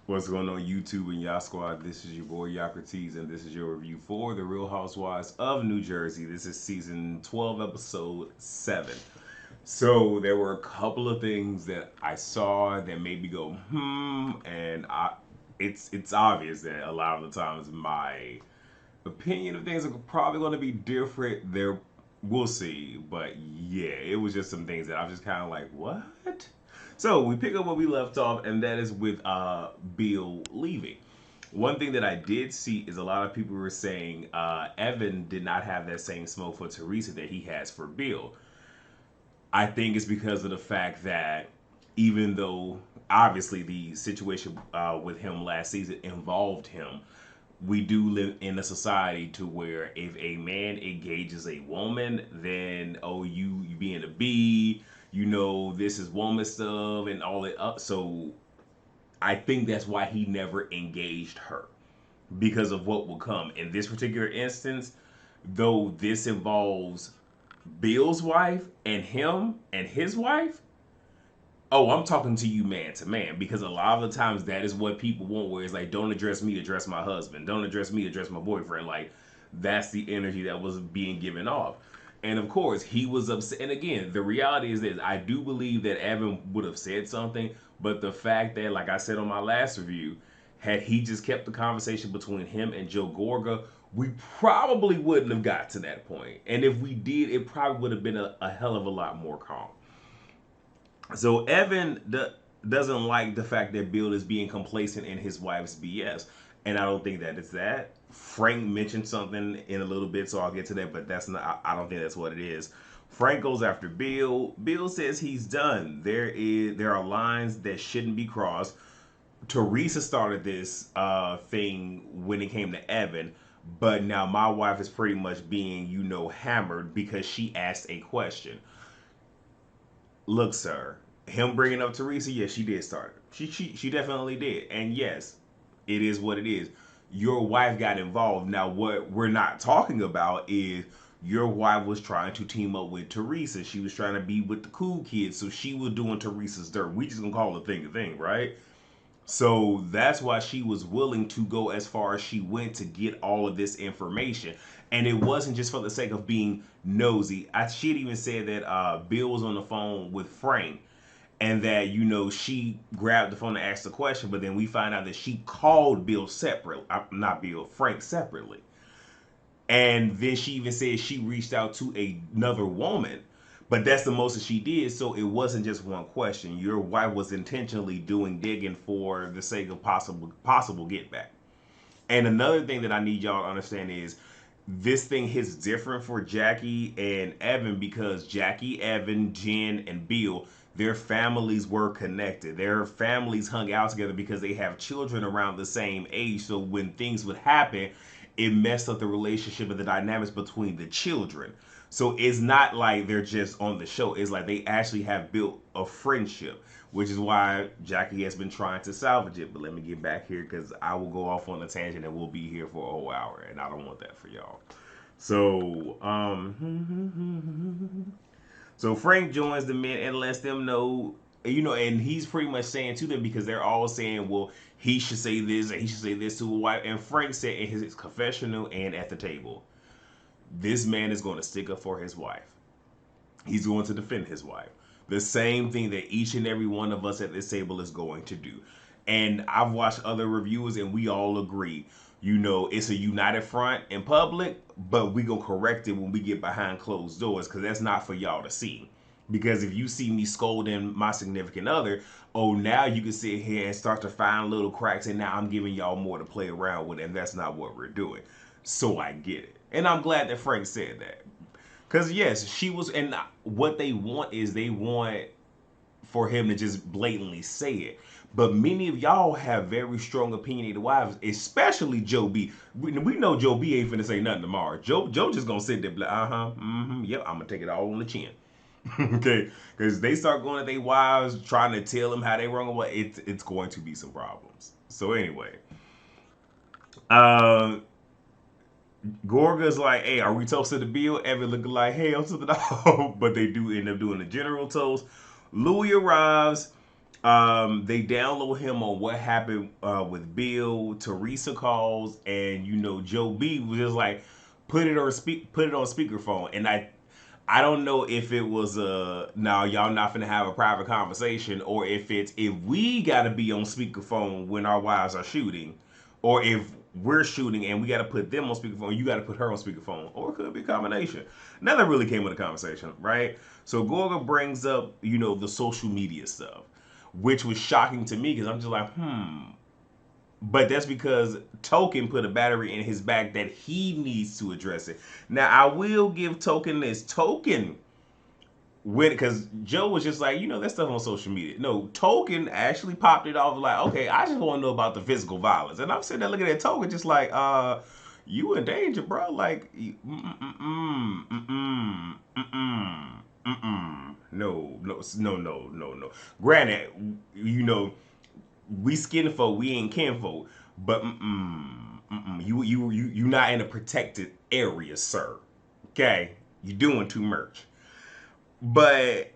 What's going on YouTube and Yacht Squad? This is your boy Yocrates, and this is your review for The Real Housewives of New Jersey. This is season 12, episode 7. So there were a couple of things that I saw that made me go, and it's obvious that a lot of the times my opinion of things are probably going to be different. There, we'll see, but yeah, it was just some things that I was just kind of like, what? So we pick up where we left off, and that is with Bill leaving. One thing that I did see is a lot of people were saying Evan did not have that same smoke for Teresa that he has for Bill. I think it's because of the fact that even though obviously the situation with him last season involved him, we do live in a society to where if a man engages a woman, then you being a B, this is woman stuff and all that up. So I think that's why he never engaged her because of what will come in this particular instance. Though this involves Bill's wife and him and his wife, oh, I'm talking to you man to man because a lot of the times that is what people want, where it's like, don't address me, address my husband. Don't address me, address my boyfriend. Like, that's the energy that was being given off. And of course, he was upset. And again, the reality is this: I do believe that Evan would have said something, but the fact that, like I said on my last review, had he just kept the conversation between him and Joe Gorga, we probably wouldn't have got to that point. And if we did, it probably would have been a hell of a lot more calm. So doesn't like the fact that Bill is being complacent in his wife's BS, and I don't think that it's that. Frank mentioned something in a little bit, so I'll get to that, but that's not. I don't think that's what it is. Frank goes after Bill. Bill says he's done. There are lines that shouldn't be crossed. Teresa started this thing when it came to Evan, but now my wife is pretty much being hammered because she asked a question. Look, sir, him bringing up Teresa, yes, she did start it. She definitely did, and yes, it is what it is. Your wife got involved. Now, what we're not talking about is your wife was trying to team up with Teresa. She was trying to be with the cool kids, so she was doing Teresa's dirt. We just gonna call it a thing, right? So that's why she was willing to go as far as she went to get all of this information. And it wasn't just for the sake of being nosy. She had even said that Bill was on the phone with Frank and that, she grabbed the phone and asked the question, but then we find out that she called Bill separately, not Bill, Frank separately. And then she even said she reached out to another woman, but that's the most that she did. So it wasn't just one question. Your wife was intentionally doing digging for the sake of possible get back. And another thing that I need y'all to understand is this thing hits different for Jackie and Evan because Jackie, Evan, Jen, and Bill, their families were connected. Their families hung out together because they have children around the same age. So when things would happen, it messed up the relationship and the dynamics between the children. So it's not like they're just on the show. It's like they actually have built a friendship, which is why Jackie has been trying to salvage it. But let me get back here because I will go off on a tangent and we'll be here for a whole hour, and I don't want that for y'all. So, so Frank joins the men and lets them know, and he's pretty much saying to them because they're all saying, well, he should say this and he should say this to a wife. And Frank said in his confessional and at the table, this man is going to stick up for his wife. He's going to defend his wife. The same thing that each and every one of us at this table is going to do. And I've watched other reviewers and we all agree, it's a united front in public, but we gonna correct it when we get behind closed doors because that's not for y'all to see. Because if you see me scolding my significant other, oh, now you can sit here and start to find little cracks, and now I'm giving y'all more to play around with, and that's not what we're doing. So I get it. And I'm glad that Frank said that. Because, yes, she was, and what they want is they want for him to just blatantly say it. But many of y'all have very strong opinionated wives, especially Joe B. We know Joe B ain't finna say nothing tomorrow. Joe just gonna sit there, like, yep, I'm gonna take it all on the chin. Okay, because they start going at their wives, trying to tell them how they wrong or what, it's going to be some problems. So anyway, uh, Gorga's like, hey, are we toasting the bill? Evan looking like, hell to the dog. But they do end up doing the general toast. Louis arrives. They download him on what happened with Bill. Teresa calls, and Joe B was just like, put it on speakerphone. And I don't know if it was now y'all not finna have a private conversation, or if we gotta be on speakerphone when our wives are shooting, or if we're shooting and we gotta put them on speakerphone, you gotta put her on speakerphone, or it could be a combination. Nothing really came with a conversation, right? So Gorga brings up the social media stuff, which was shocking to me because I'm just like, But that's because Token put a battery in his back that he needs to address it. Now I will give Token this. Token when because Joe was just like, that stuff on social media. No, Token actually popped it off like, okay, I just want to know about the physical violence. And I'm sitting there looking at Token just like, you in danger, bro. Like, no, no, no, no, no, no. Granted, we skin folk, we ain't kinfolk, but you not in a protected area, sir. Okay, you doing too much. But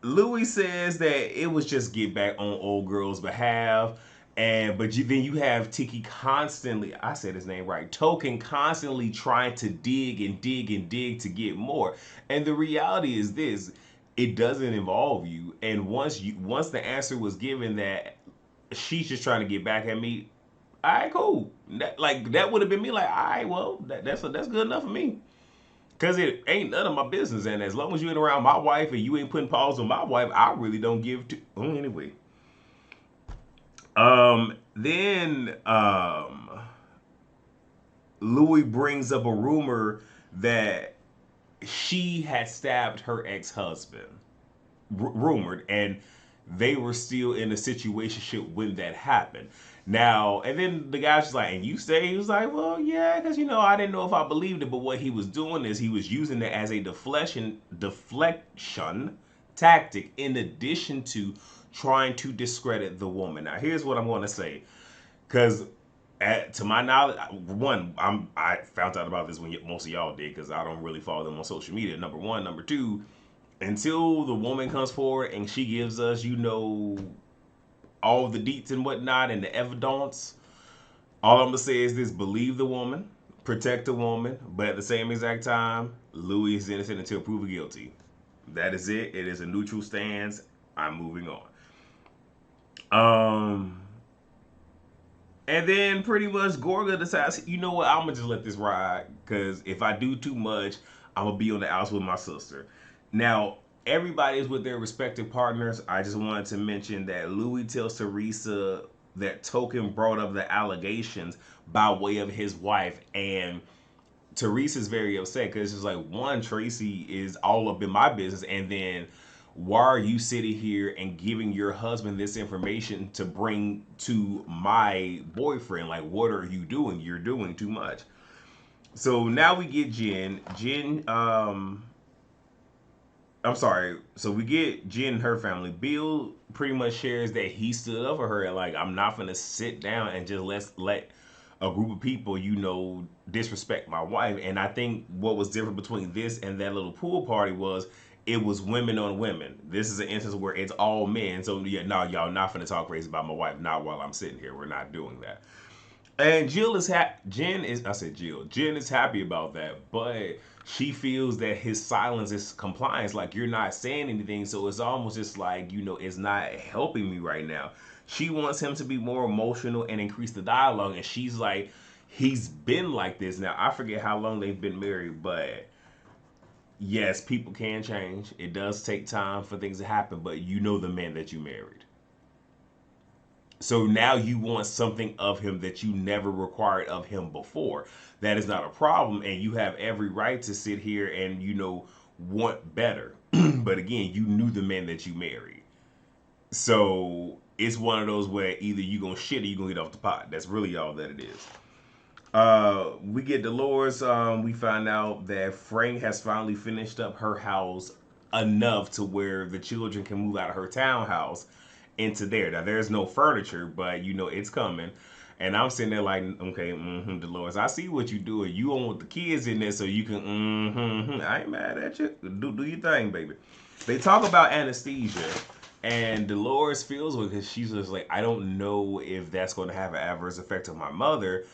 Louis says that it was just get back on old girl's behalf. Then you have Tiki constantly, I said his name right, Token constantly trying to dig and dig and dig to get more. And the reality is this, it doesn't involve you. And once the answer was given that she's just trying to get back at me, all right, cool. That would have been me like, all right, well, that's good enough for me. Cause it ain't none of my business, and as long as you ain't around my wife and you ain't putting paws on my wife, I really don't give to. Oh, anyway. Then Louis brings up a rumor that she had stabbed her ex-husband. Rumored, and they were still in a situationship when that happened. Now, and then the guy's just like, and you say, he was like, well, yeah, because I didn't know if I believed it, but what he was doing is he was using it as a deflection tactic in addition to trying to discredit the woman. Now, here's what I'm going to say, because to my knowledge, one, I found out about this when most of y'all did, because I don't really follow them on social media. Number one, number two, until the woman comes forward and she gives us, all the deets and whatnot and the evidence, all I'm gonna say is this: believe the woman, protect the woman, but at the same exact time, Louis is innocent until proven guilty. That is it. It is a neutral stance. I'm moving on. Um, and then pretty much Gorga decides, you know what? I'm gonna just let this ride because if I do too much, I'm gonna be on the outs with my sister. Now, everybody is with their respective partners. I just wanted to mention that Louis tells Teresa that Token brought up the allegations by way of his wife, and Teresa's very upset because it's just like, one, Tracy is all up in my business, and then why are you sitting here and giving your husband this information to bring to my boyfriend? Like, what are you doing? You're doing too much. So now we get Jen. I'm sorry. So we get Jen and her family. Bill pretty much shares that he stood up for her and like, I'm not gonna sit down and just let a group of people, disrespect my wife. And I think what was different between this and that little pool party was it was women on women. This is an instance where it's all men. So yeah, no, y'all not gonna talk crazy about my wife. Not while I'm sitting here. We're not doing that. And Jen is happy about that, but she feels that his silence is compliance. Like, you're not saying anything, so it's almost just like, it's not helping me right now. She wants him to be more emotional and increase the dialogue, and she's like, he's been like this. Now, I forget how long they've been married, but yes, people can change. It does take time for things to happen, but you know the man that you married. So now you want something of him that you never required of him before. That is not a problem, and you have every right to sit here and want better. But again, you knew the man that you married, so it's one of those where either you gonna shit or you gonna get off the pot. That's really all that it is. We get Dolores. We find out that Frank has finally finished up her house enough to where the children can move out of her townhouse into there. Now there's no furniture, but it's coming. And I'm sitting there like, okay, Dolores, I see what you doing. You don't want the kids in there so you can, I ain't mad at you. Do your thing, baby. They talk about anesthesia, And Dolores feels it because she's just like, I don't know if that's going to have an adverse effect on my mother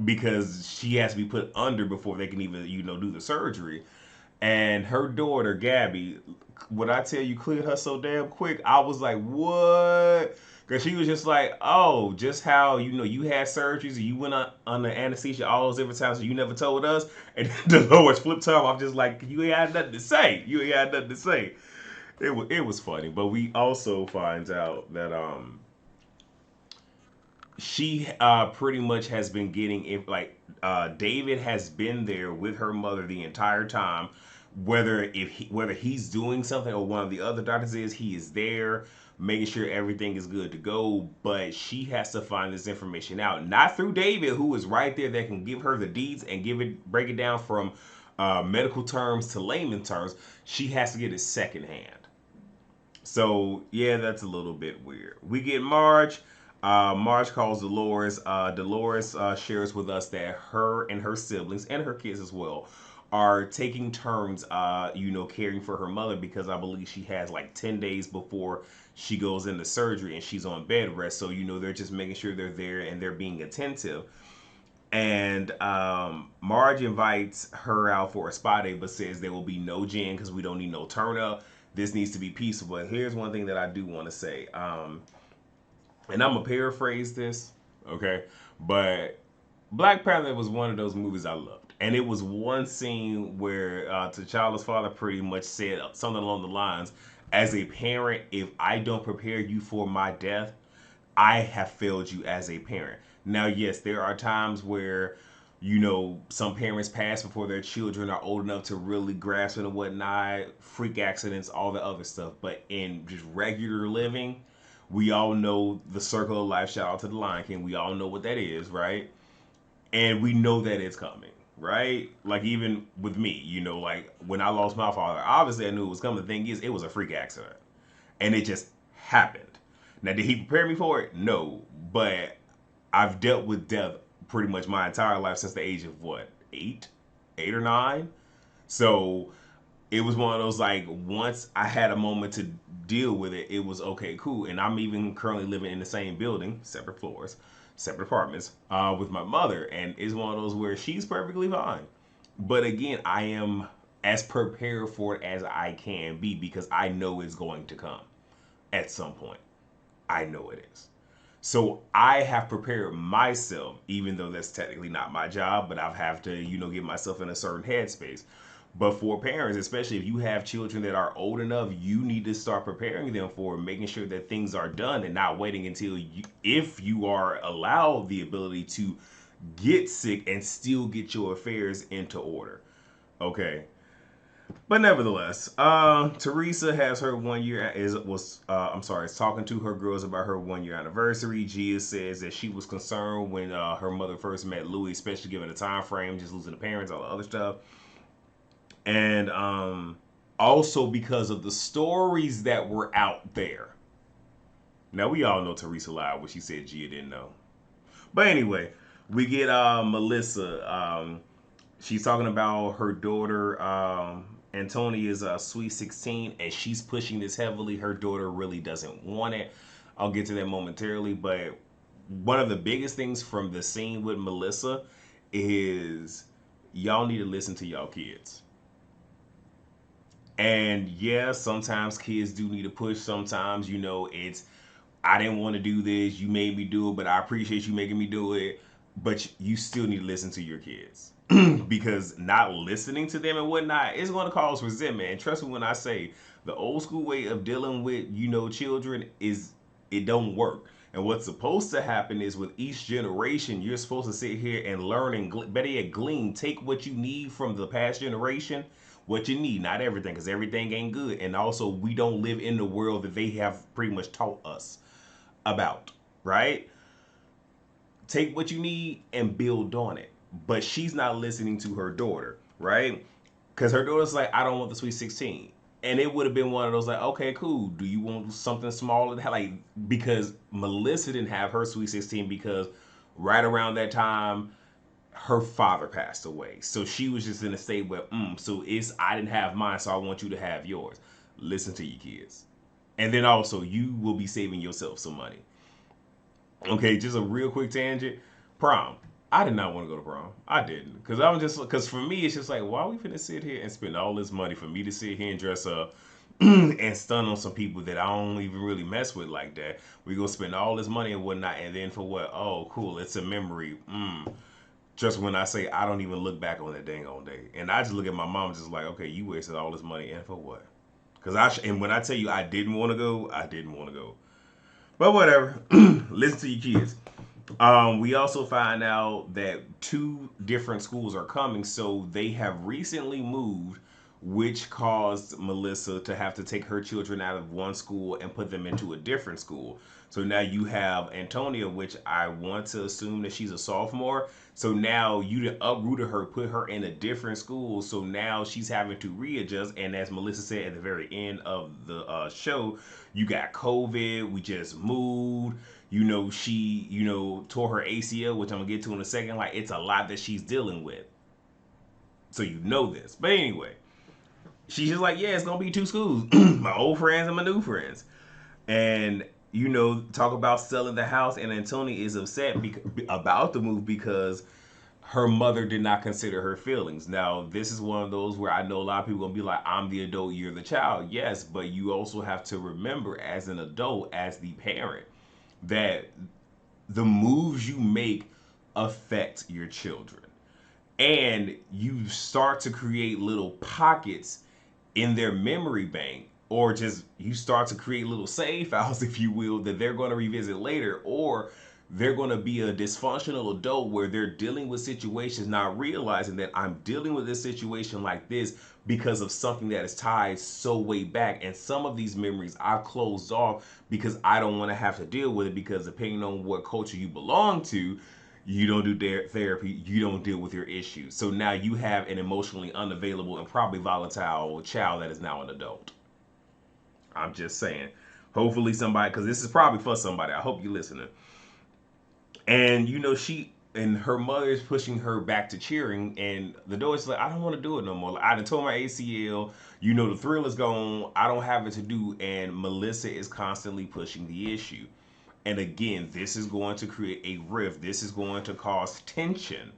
because she has to be put under before they can even, do the surgery. And her daughter, Gabby, when I tell you cleared her so damn quick, I was like, what? Because she was just like, oh, just how, you had surgeries and you went under anesthesia all those different times and you never told us. And Dolores flipped her off. I'm just like, you ain't had nothing to say. You ain't had nothing to say. It was funny. But we also find out that she pretty much has been getting it, like David has been there with her mother the entire time, whether he's doing something or one of the other doctors is, he is there making sure everything is good to go. But she has to find this information out, not through David, who is right there that can give her the deeds and break it down from medical terms to layman terms. She has to get it secondhand. So yeah, that's a little bit weird. We get Marge. Marge calls Dolores. Dolores shares with us that her and her siblings and her kids as well are taking turns, caring for her mother because I believe she has like 10 days before she goes into surgery and she's on bed rest. So, they're just making sure they're there and they're being attentive. And Marge invites her out for a spa day, but says there will be no gin because we don't need no turn up. This needs to be peaceful. But here's one thing that I do want to say, and I'm gonna paraphrase this, okay? But Black Panther was one of those movies I loved, and it was one scene where T'Challa's father pretty much said something along the lines, "As a parent, if I don't prepare you for my death, I have failed you as a parent." Now, yes, there are times where, some parents pass before their children are old enough to really grasp it and whatnot, freak accidents, all the other stuff. But in just regular living, we all know the circle of life. Shout out to the Lion King. We all know what that is, right? And we know that it's coming, right? Like even with me, like when I lost my father, obviously I knew it was coming. The thing is, it was a freak accident, and it just happened. Now, did he prepare me for it? No, but I've dealt with death pretty much my entire life since the age of what, 8 or 9. So it was one of those, like, once I had a moment to deal with it, it was okay, cool. And I'm even currently living in the same building, separate floors, separate apartments, with my mother, and it's one of those where she's perfectly fine. But again, I am as prepared for it as I can be because I know it's going to come at some point. I know it is. So I have prepared myself, even though that's technically not my job, but I have to, get myself in a certain headspace. But for parents, especially if you have children that are old enough, you need to start preparing them for making sure that things are done and not waiting until if you are allowed the ability to get sick and still get your affairs into order. Okay. But nevertheless, Teresa has her 1 year I'm sorry, is talking to her girls about her 1 year anniversary. Gia says that she was concerned when her mother first met Louis, especially given the time frame, just losing the parents, all the other stuff, and also because of the stories that were out there. Now we all know Teresa lied when she said Gia didn't know. But anyway, we get Melissa. She's talking about her daughter. Antonia's sweet 16, and she's pushing this heavily. Her daughter really doesn't want it. I'll get to that momentarily, but one of the biggest things from the scene with Melissa is y'all need to listen to y'all kids. And yeah, sometimes kids do need to push. Sometimes, it's, I didn't want to do this. You made me do it, but I appreciate you making me do it. But you still need to listen to your kids. Because not listening to them and whatnot is going to cause resentment. And trust me when I say the old school way of dealing with, children is it don't work. And what's supposed to happen is with each generation, you're supposed to sit here and learn and better yet glean, take what you need from the past generation, what you need, not everything, because everything ain't good. And also, we don't live in the world that they have pretty much taught us about, right? Take what you need and build on it. But she's not listening to her daughter, right? Because her daughter's like, I don't want the sweet 16. And it would have been one of those like, okay, cool. Do you want something smaller? Like, because Melissa didn't have her sweet 16 because right around that time, her father passed away. So she was just in a state where, so it's, I didn't have mine, so I want you to have yours. Listen to your kids. And then also, you will be saving yourself some money. Okay, just a real quick tangent. Prom. I did not want to go to prom. I didn't. Because for me, it's just like, why are we finna sit here and spend all this money for me to sit here and dress up and stun on some people that I don't even really mess with like that? We go spend all this money and whatnot, and then for what? Oh, cool, it's a memory. Just when I say I don't even look back on that dang old day, and I just look at my mom just like, okay, you wasted all this money, and for what? And when I tell you I didn't want to go, I didn't want to go. But whatever. Listen to your kids. We also find out that two different schools are coming, so they have recently moved, which caused Melissa to have to take her children out of one school and put them into a different school. So now you have Antonia, which I want to assume that she's a sophomore. So now you uprooted her, put her in a different school. So now she's having to readjust. And as Melissa said at the very end of the show, you got COVID. We just moved. She, tore her ACL, which I'm gonna get to in a second. Like, it's a lot that she's dealing with. So you know this. But anyway, she's just like, yeah, it's gonna be two schools, my old friends and my new friends. And talk about selling the house, and Antonia is upset about the move because her mother did not consider her feelings. Now, this is one of those where I know a lot of people gonna be like, I'm the adult, you're the child. Yes, but you also have to remember as an adult, as the parent, that the moves you make affect your children. And you start to create little pockets in their memory bank, or just you start to create little save files, if you will, that they're going to revisit later, or they're going to be a dysfunctional adult where they're dealing with situations not realizing that I'm dealing with this situation like this because of something that is tied so way back. And some of these memories I've closed off because I don't want to have to deal with it, because depending on what culture you belong to, you don't do therapy, you don't deal with your issues. So now you have an emotionally unavailable and probably volatile child that is now an adult. I'm just saying. Hopefully somebody, because this is probably for somebody. I hope you're listening. And she and her mother is pushing her back to cheering, and the daughter's like, I don't want to do it no more. Like, I done tore my ACL. The thrill is gone. I don't have it to do. And Melissa is constantly pushing the issue. And again, this is going to create a rift. This is going to cause tension.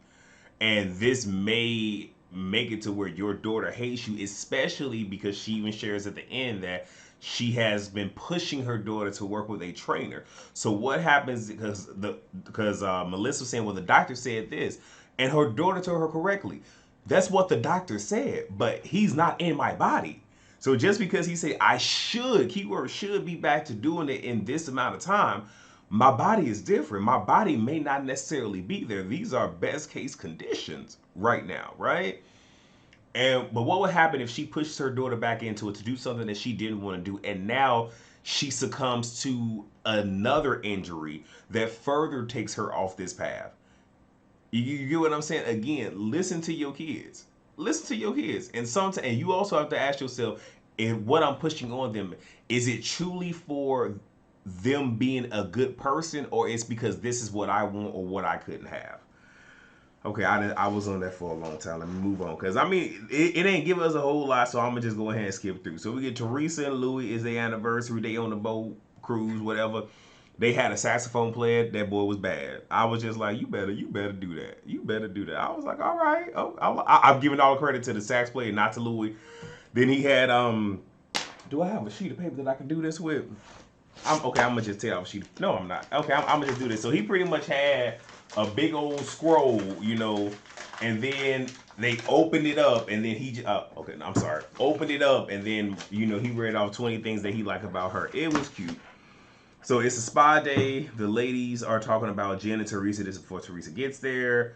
And this may make it to where your daughter hates you, especially because she even shares at the end that she has been pushing her daughter to work with a trainer. So what happens, because Melissa was saying, well, the doctor said this, and her daughter told her correctly, that's what the doctor said, but he's not in my body. So just because he said I should, keyword should, be back to doing it in this amount of time, my body is different. My body may not necessarily be there. These are best case conditions right now, right? But what would happen if she pushes her daughter back into it to do something that she didn't want to do, and now she succumbs to another injury that further takes her off this path? You get what I'm saying? Again, listen to your kids. Listen to your kids. And you also have to ask yourself, if what I'm pushing on them, is it truly for them being a good person, or it's because this is what I want or what I couldn't have? Okay, I was on that for a long time. Let me move on, because I mean it ain't give us a whole lot, so I'm gonna just go ahead and skip through. So we get Teresa and Louis, is their anniversary. They on the boat cruise, whatever. They had a saxophone player. That boy was bad. I was just like, you better do that. You better do that. I was like, all right. Oh, I'm giving all the credit to the sax player, not to Louis. Then he had Do I have a sheet of paper that I can do this with? Okay. I'm gonna just tell you. No, I'm not. Okay, I'm gonna just do this. So he pretty much had a big old scroll, and then they opened it up, and then okay, I'm sorry, opened it up, and then he read off 20 things that he liked about her. It was cute. So it's a spa day. The ladies are talking about Jen and Teresa. This is before Teresa gets there.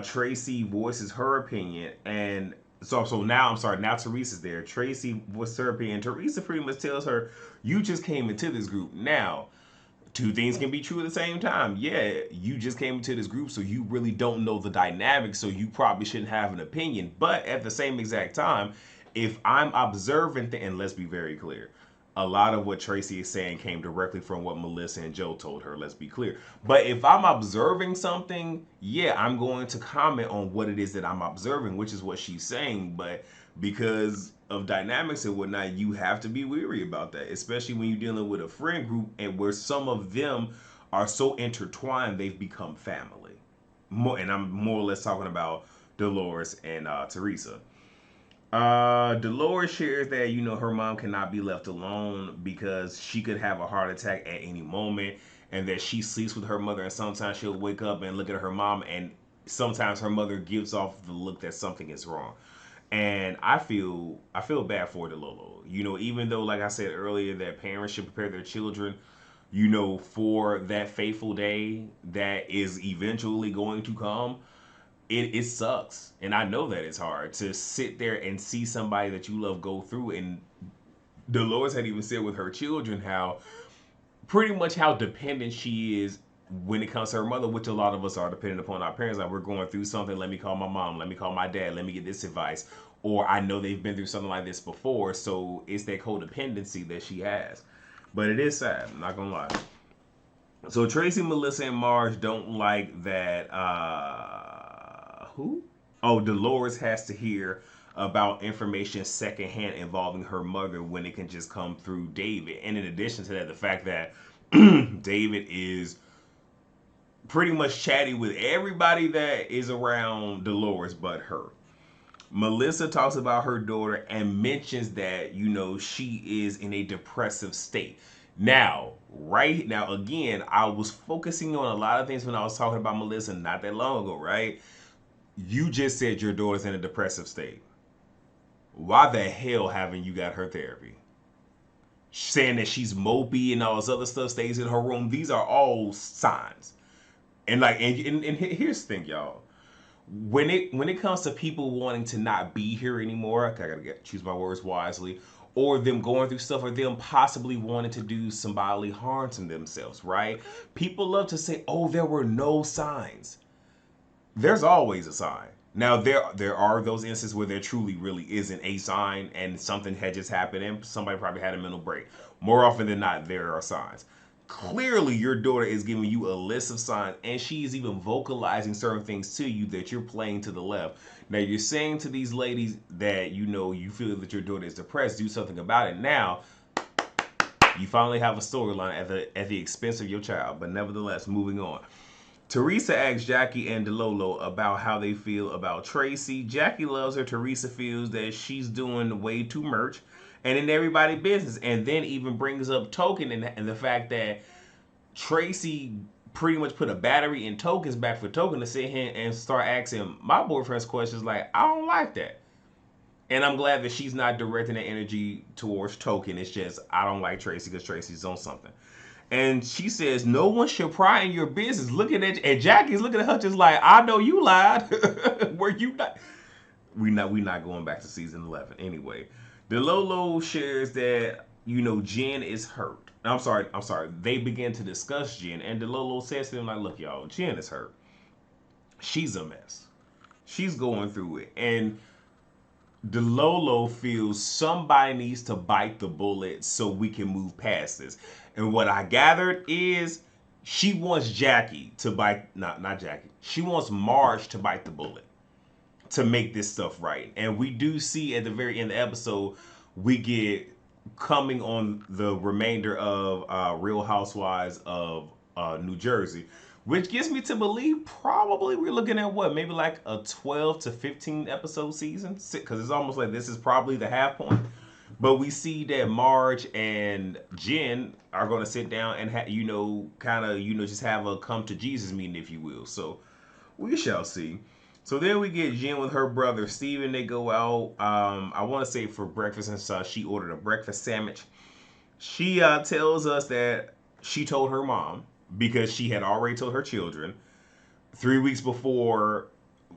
Tracy voices her opinion, and so now I'm sorry. Now Teresa's there. Tracy voices her opinion. Teresa pretty much tells her, "You just came into this group. Now, two things can be true at the same time. Yeah, you just came into this group, so you really don't know the dynamics, so you probably shouldn't have an opinion. But at the same exact time, if I'm observant, and let's be very clear, a lot of what Tracy is saying came directly from what Melissa and Joe told her. Let's be clear. But if I'm observing something, yeah, I'm going to comment on what it is that I'm observing, which is what she's saying. But because of dynamics and whatnot, you have to be weary about that, especially when you're dealing with a friend group and where some of them are so intertwined they've become family. More, and I'm more or less talking about Dolores and Teresa. Dolores shares that her mom cannot be left alone because she could have a heart attack at any moment, and that she sleeps with her mother, and sometimes she'll wake up and look at her mom, and sometimes her mother gives off the look that something is wrong. And I feel bad for Delolo. Even though, like I said earlier, that parents should prepare their children, for that fateful day that is eventually going to come. It sucks, and I know that it's hard to sit there and see somebody that you love go through. And Dolores had even said with her children how pretty much how dependent she is when it comes to her mother, which a lot of us are dependent upon our parents. Like, we're going through something, let me call my mom, let me call my dad, let me get this advice. Or I know they've been through something like this before, so it's that codependency that she has. But it is sad, I'm not gonna lie. So Tracy, Melissa, and Marge don't like that. Who? Oh, Dolores has to hear about information secondhand involving her mother when it can just come through David. And in addition to that, the fact that David is pretty much chatty with everybody that is around Dolores but her. Melissa talks about her daughter and mentions that, she is in a depressive state. Now, right now, again, I was focusing on a lot of things when I was talking about Melissa not that long ago, right? You just said your daughter's in a depressive state. Why the hell haven't you got her therapy? Saying that she's mopey and all this other stuff, stays in her room. These are all signs. And like, and here's the thing, y'all. When it comes to people wanting to not be here anymore, I gotta choose my words wisely, or them going through stuff, or them possibly wanting to do some bodily harm to themselves, right? People love to say, "Oh, there were no signs." There's always a sign. Now there are those instances where there truly really isn't a sign and something had just happened and somebody probably had a mental break. More often than not, there are signs. Clearly, your daughter is giving you a list of signs, and she's even vocalizing certain things to you that you're playing to the left. Now you're saying to these ladies that you feel that your daughter is depressed, do something about it. Now you finally have a storyline at the expense of your child. But nevertheless, moving on. Teresa asks Jackie and DeLolo about how they feel about Tracy. Jackie loves her. Teresa feels that she's doing way too much and in everybody's business. And then even brings up Token and the fact that Tracy pretty much put a battery in Token's back for Token to sit here and start asking my boyfriend's questions like, I don't like that. And I'm glad that she's not directing the energy towards Token. It's just, I don't like Tracy because Tracy's on something. And she says, no one should pry in your business. Looking at, and Jackie's looking at her just like, I know you lied. Were you not? We not going back to season 11 anyway. DeLolo shares that Jen is hurt. I'm sorry. They begin to discuss Jen, and DeLolo says to them like, look, y'all, Jen is hurt. She's a mess. She's going through it, and DeLolo feels somebody needs to bite the bullet so we can move past this. And what I gathered is she wants Jackie to bite, not Jackie. She wants Marge to bite the bullet to make this stuff right. And we do see at the very end of the episode, we get coming on the remainder of Real Housewives of New Jersey, which gets me to believe probably we're looking at what, maybe like a 12 to 15 episode season, because it's almost like this is probably the half point. But we see that Marge and Jen are going to sit down and just have a come to Jesus meeting, if you will. So we shall see. So then we get Jen with her brother Steven. They go out, I want to say for breakfast and stuff. She ordered a breakfast sandwich. She tells us that she told her mom, because she had already told her children 3 weeks before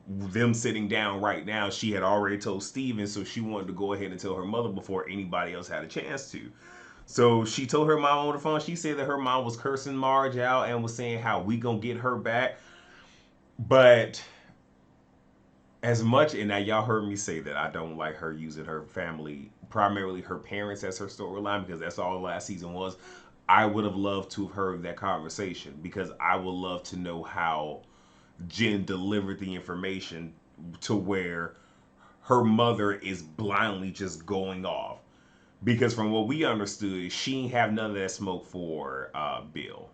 them sitting down right now. She had already told Steven, so she wanted to go ahead and tell her mother before anybody else had a chance to. So she told her mom on the phone. She said that her mom was cursing Marge out and was saying how we gonna get her back. But as much, and now y'all heard me say that I don't like her using her family, primarily her parents, as her storyline, because that's all last season was. I would have loved to have heard that conversation, because I would love to know how Jen delivered the information to where her mother is blindly just going off. Because from what we understood, she ain't have none of that smoke for Bill,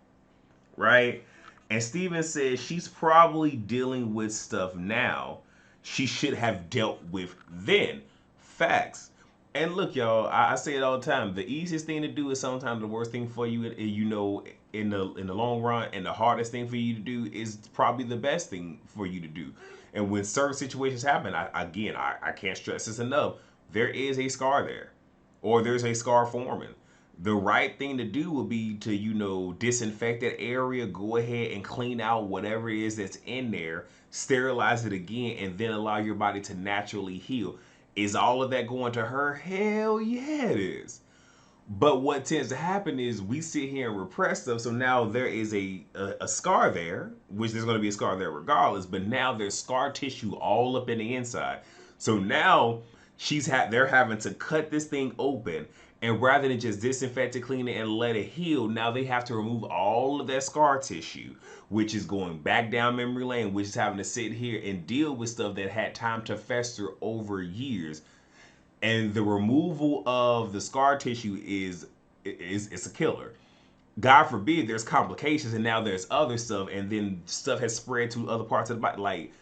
right? And Steven says she's probably dealing with stuff now she should have dealt with then. Facts. And look, y'all, I say it all the time. The easiest thing to do is sometimes the worst thing for you. You know, in the long run, and the hardest thing for you to do is probably the best thing for you to do. And when certain situations happen, I can't stress this enough. There is a scar there, or there's a scar forming. The right thing to do would be to, disinfect that area, go ahead and clean out whatever it is that's in there, sterilize it again, and then allow your body to naturally heal. Is all of that going to her? Hell yeah, it is. But what tends to happen is we sit here and repress stuff. So now there is a scar there, which there's going to be a scar there regardless. But now there's scar tissue all up in the inside. So now they're having to cut this thing open, and rather than just disinfect it, clean it, and let it heal, now they have to remove all of that scar tissue, which is going back down memory lane, which is having to sit here and deal with stuff that had time to fester over years. And the removal of the scar tissue is it's a killer. God forbid there's complications, and now there's other stuff, and then stuff has spread to other parts of the body. Like,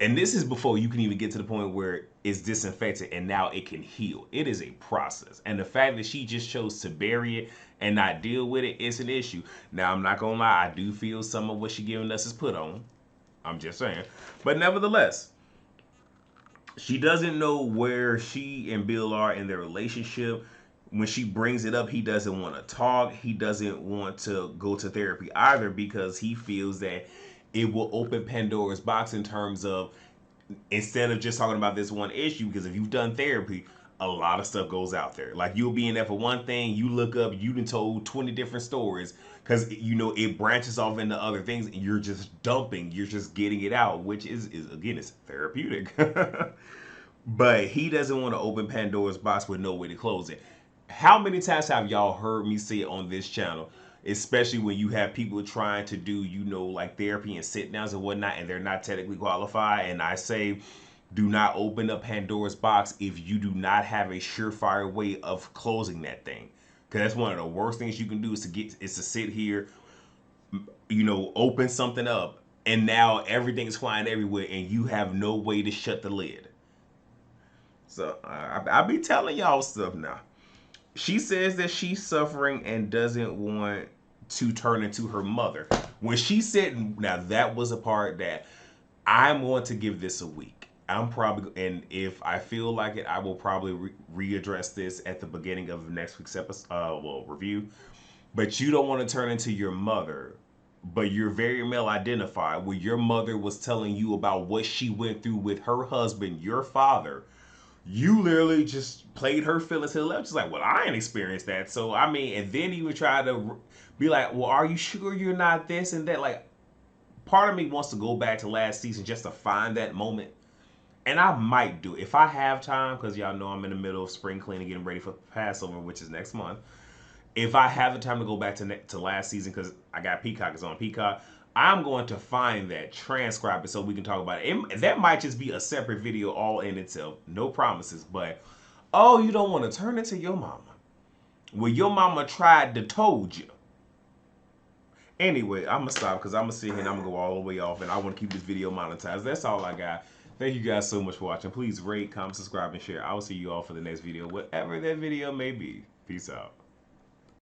and this is before you can even get to the point where it's disinfected and now it can heal. It is a process. And the fact that she just chose to bury it and not deal with it is an issue. Now, I'm not going to lie. I do feel some of what she's giving us is put on. I'm just saying. But nevertheless, she doesn't know where she and Bill are in their relationship. When she brings it up, he doesn't want to talk. He doesn't want to go to therapy either, because he feels that it will open Pandora's box in terms of, instead of just talking about this one issue, because if you've done therapy, a lot of stuff goes out there. Like, you'll be in there for one thing, you look up, you done told 20 different stories, because it branches off into other things, and you're just dumping, you're just getting it out, which is again, it's therapeutic. But he doesn't want to open Pandora's box with no way to close it. How many times have y'all heard me say it on this channel, especially when you have people trying to do, like therapy and sit downs and whatnot, and they're not technically qualified? And I say, do not open up Pandora's box if you do not have a surefire way of closing that thing. Because that's one of the worst things you can do, is to sit here, open something up, and now everything's flying everywhere, and you have no way to shut the lid. So I be telling y'all stuff now. She says that she's suffering and doesn't want to turn into her mother. When she said, now that was a part that I'm going to give this a week. And if I feel like it, I will probably readdress this at the beginning of next week's episode, review. But you don't want to turn into your mother, but you're very male identified, where your mother was telling you about what she went through with her husband, your father. You literally just played her feelings to the left. Just like, well, I ain't experienced that. So, I mean, and then he would try to be like, well, are you sure you're not this and that? Like, part of me wants to go back to last season just to find that moment. And I might do it if I have time, because y'all know I'm in the middle of spring cleaning, getting ready for Passover, which is next month. If I have the time to go back to last season, because I got Peacock, it's on Peacock, I'm going to find that, transcribe it, so we can talk about it. That might just be a separate video all in itself. No promises, but, oh, you don't want to turn into your mama. Well, your mama tried to told you. Anyway, I'm going to stop, because I'm going to sit here and I'm going to go all the way off, and I want to keep this video monetized. That's all I got. Thank you guys so much for watching. Please rate, comment, subscribe, and share. I will see you all for the next video, whatever that video may be. Peace out.